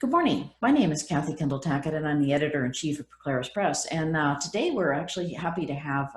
Good morning. My name is Kathy Kendall-Tackett, and I'm the editor-in-chief of Proclaris Press. And today we're actually happy to have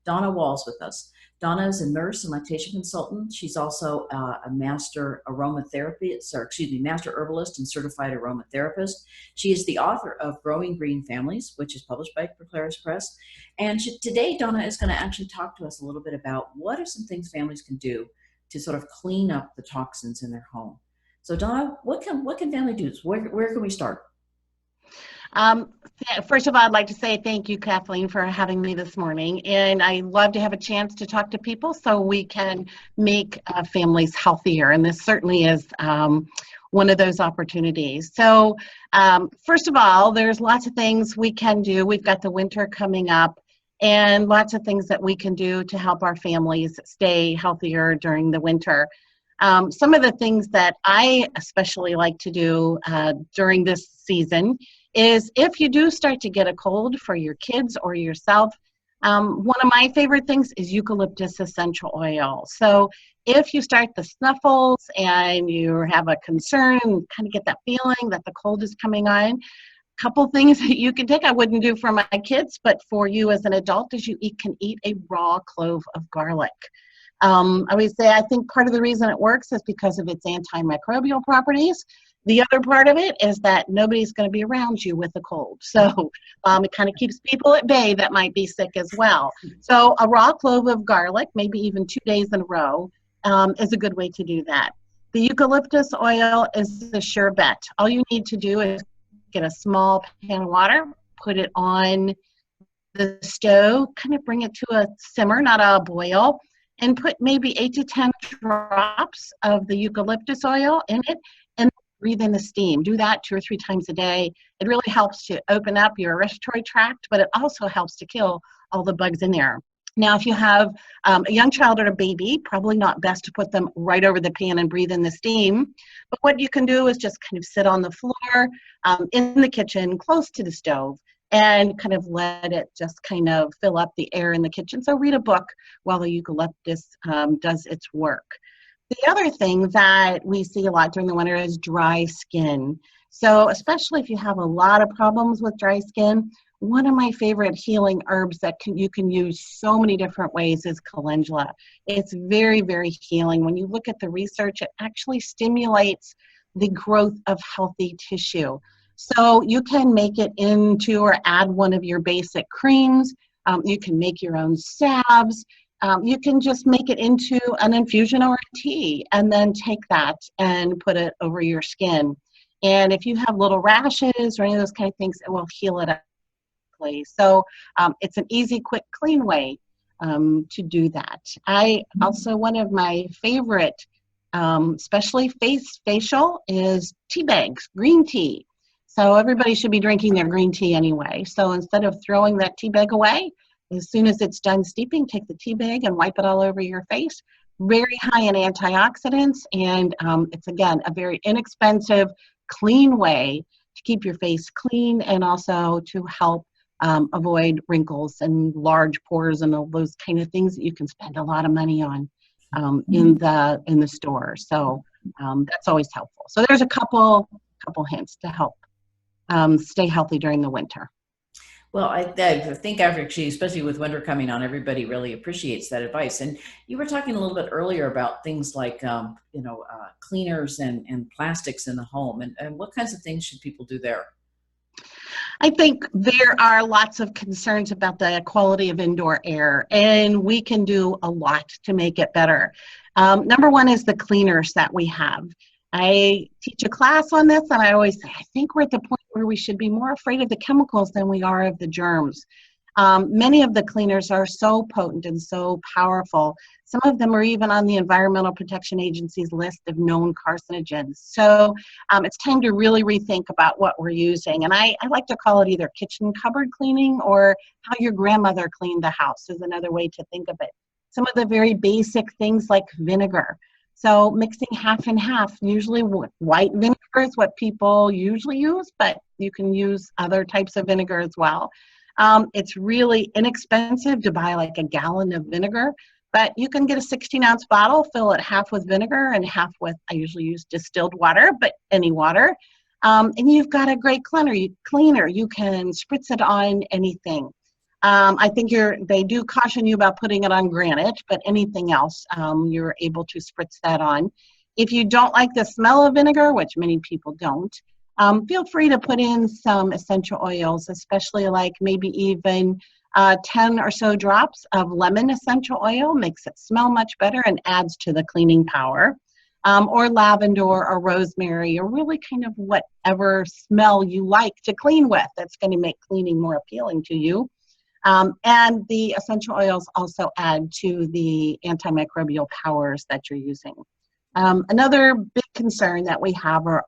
Donna Walls with us. Donna is a nurse and lactation consultant. She's also a master master herbalist and certified aromatherapist. She is the author of Growing Green Families, which is published by Proclaris Press. And today, Donna is going to actually talk to us a little bit about what are some things families can do to sort of clean up the toxins in their home. So Donna, what can family do? Where can we start? Um, First of all, I'd like to say thank you, Kathleen, for having me this morning. And I love to have a chance to talk to people so we can make families healthier. And this certainly is one of those opportunities. So first of all, there's lots of things we can do. We've got the winter coming up and lots of things that we can do to help our families stay healthier during the winter. Some of the things that I especially like to do during this season is if you do start to get a cold for your kids or yourself, one of my favorite things is eucalyptus essential oil. So if you start the snuffles and you have a concern and kind of get that feeling that the cold is coming on, a couple things that you can take, I wouldn't do for my kids, but for you as an adult, is can eat a raw clove of garlic. I always say I think part of the reason it works is because of its antimicrobial properties. The other part of it is that nobody's going to be around you with a cold. So it kind of keeps people at bay that might be sick as well. So a raw clove of garlic, maybe even 2 days in a row, is a good way to do that. The eucalyptus oil is a sure bet. All you need to do is get a small pan of water, put it on the stove, kind of bring it to a simmer, not a boil, and put maybe 8 to 10 drops of the eucalyptus oil in it and breathe in the steam. Do that 2 or 3 times a day. It really helps to open up your respiratory tract, but it also helps to kill all the bugs in there. Now, if you have a young child or a baby, probably not best to put them right over the pan and breathe in the steam. But what you can do is just kind of sit on the floor in the kitchen close to the stove and kind of let it just kind of fill up the air in the kitchen. So read a book while the eucalyptus does its work. The other thing that we see a lot during the winter is dry skin. So especially if you have a lot of problems with dry skin, one of my favorite healing herbs that you can use so many different ways is calendula. It's very, very healing. When you look at the research, it actually stimulates the growth of healthy tissue. So you can make it into or add one of your basic creams. You can make your own salves. You can just make it into an infusion or a tea and then take that and put it over your skin. And if you have little rashes or any of those kind of things, it will heal it up. So it's an easy, quick, clean way to do that. One of my favorite, especially facial, is tea bags, green tea. So everybody should be drinking their green tea anyway. So instead of throwing that tea bag away, as soon as it's done steeping, take the tea bag and wipe it all over your face. Very high in antioxidants, and it's, again, a very inexpensive, clean way to keep your face clean and also to help avoid wrinkles and large pores and all those kind of things that you can spend a lot of money on in the store. So that's always helpful. So there's a couple hints to help stay healthy during the winter. Well, I think actually, especially with winter coming on, everybody really appreciates that advice. And you were talking a little bit earlier about things like, cleaners and plastics in the home. And what kinds of things should people do there? I think there are lots of concerns about the quality of indoor air, and we can do a lot to make it better. Number one is the cleaners that we have. I teach a class on this, and I always say, I think we're at the point where we should be more afraid of the chemicals than we are of the germs. Many of the cleaners are so potent and so powerful. Some of them are even on the Environmental Protection Agency's list of known carcinogens. So it's time to really rethink about what we're using. And I like to call it either kitchen cupboard cleaning or how your grandmother cleaned the house is another way to think of it. Some of the very basic things like vinegar. So mixing half and half, usually white vinegar is what people usually use, but you can use other types of vinegar as well. It's really inexpensive to buy like a gallon of vinegar, but you can get a 16-ounce bottle, fill it half with vinegar and half with, I usually use distilled water, but any water. And you've got a great cleaner. You can spritz it on anything. I think they do caution you about putting it on granite, but anything else, you're able to spritz that on. If you don't like the smell of vinegar, which many people don't, feel free to put in some essential oils, especially like maybe even 10 or so drops of lemon essential oil. Makes it smell much better and adds to the cleaning power. Or lavender or rosemary, or really kind of whatever smell you like to clean with that's going to make cleaning more appealing to you. And the essential oils also add to the antimicrobial powers that you're using. Another big concern that we have are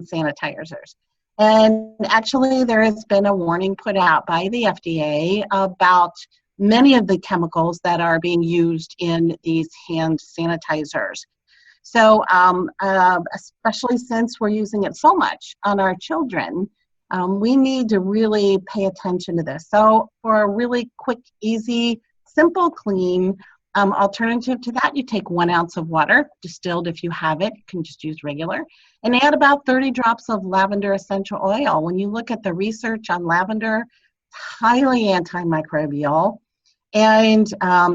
sanitizers. And actually, there has been a warning put out by the FDA about many of the chemicals that are being used in these hand sanitizers. So especially since we're using it so much on our children, we need to really pay attention to this. So for a really quick, easy, simple clean, alternative to that, you take 1 ounce of water, distilled if you have it, you can just use regular, and add about 30 drops of lavender essential oil. When you look at the research on lavender, it's highly antimicrobial, and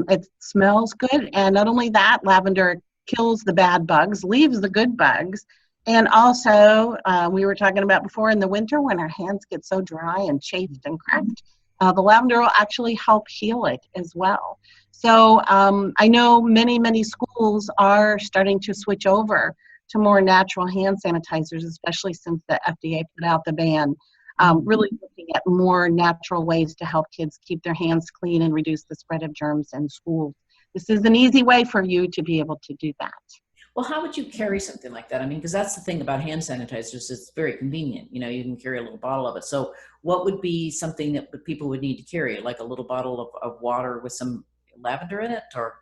it smells good. And not only that, lavender kills the bad bugs, leaves the good bugs. And also, we were talking about before in the winter when our hands get so dry and chafed and cracked, the lavender will actually help heal it as well. So I know many schools are starting to switch over to more natural hand sanitizers, especially since the FDA put out the ban. Really looking at more natural ways to help kids keep their hands clean and reduce the spread of germs in schools. This is an easy way for you to be able to do that. Well, how would you carry something like that? I mean, because that's the thing about hand sanitizers, it's very convenient. You know, you can carry a little bottle of it. So what would be something that people would need to carry? Like a little bottle of water with some lavender in it, or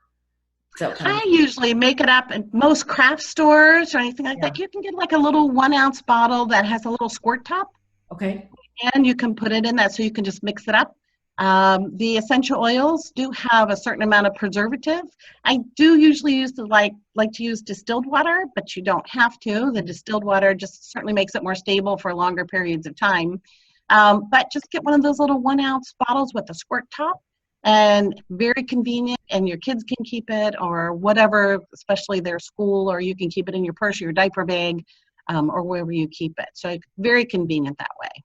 is that kind I usually make it up at most craft stores or anything like that. You can get like a little 1 ounce bottle that has a little squirt top. Okay. And you can put it in that so you can just mix it up. The essential oils do have a certain amount of preservative. I do usually use like to use distilled water, but you don't have to. The distilled water just certainly makes it more stable for longer periods of time. But just get one of those little 1 ounce bottles with a squirt top, and very convenient, and your kids can keep it or whatever, especially their school, or you can keep it in your purse or your diaper bag, or wherever you keep it. So very convenient that way.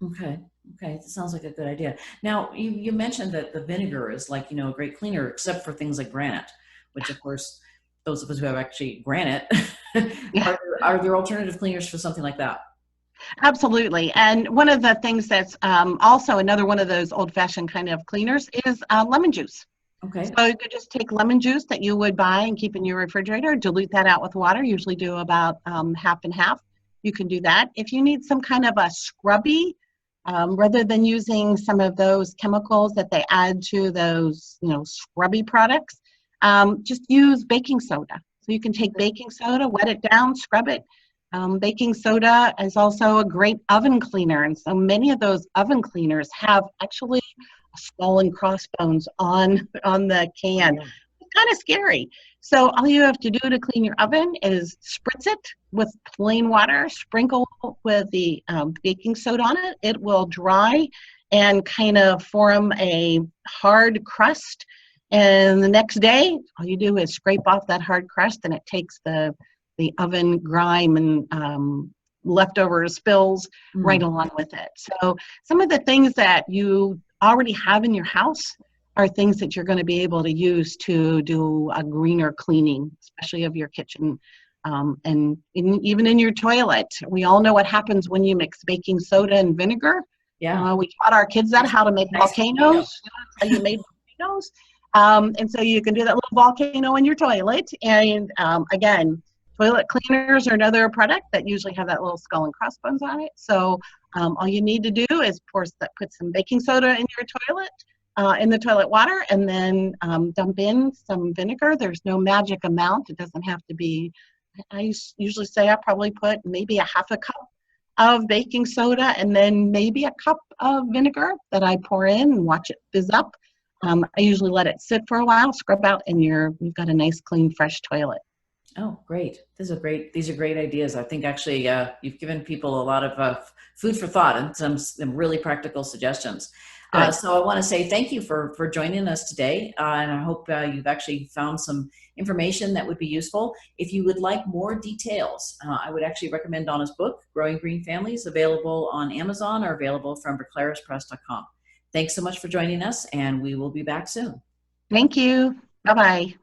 Okay. Okay. That sounds like a good idea. Now, you mentioned that the vinegar is like, a great cleaner, except for things like granite, which of course, those of us who have actually granite, Yeah. are there alternative cleaners for something like that? Absolutely. And one of the things that's also another one of those old-fashioned kind of cleaners is lemon juice. Okay. So you could just take lemon juice that you would buy and keep in your refrigerator, dilute that out with water, usually do about half and half. You can do that. If you need some kind of a scrubby, rather than using some of those chemicals that they add to those, scrubby products, just use baking soda. So you can take baking soda, wet it down, scrub it. Baking soda is also a great oven cleaner, and so many of those oven cleaners have actually a skull and crossbones on the can. It's kind of scary. So all you have to do to clean your oven is spritz it with plain water, sprinkle with the baking soda on it. It will dry and kind of form a hard crust. And the next day, all you do is scrape off that hard crust, and it takes the oven grime and leftover spills right along with it. So some of the things that you already have in your house are things that you're going to be able to use to do a greener cleaning, especially of your kitchen and even in your toilet. We all know what happens when you mix baking soda and vinegar. Yeah. We taught our kids that, how to make volcanoes. How you made volcanoes. And so you can do that little volcano in your toilet. And again, toilet cleaners are another product that usually have that little skull and crossbones on it. So all you need to do is put some baking soda in your toilet, in the toilet water, and then dump in some vinegar. There's no magic amount. It doesn't have to be, I usually say I probably put maybe a half a cup of baking soda and then maybe a cup of vinegar that I pour in and watch it fizz up. I usually let it sit for a while, scrub out, and you've got a nice, clean, fresh toilet. Oh, great. These are great ideas. I think actually you've given people a lot of food for thought and some really practical suggestions. Good. So I want to say thank you for joining us today. And I hope you've actually found some information that would be useful. If you would like more details, I would actually recommend Donna's book, Growing Green Families, available on Amazon or available from berclarispress.com. Thanks so much for joining us, and we will be back soon. Thank you. Bye-bye.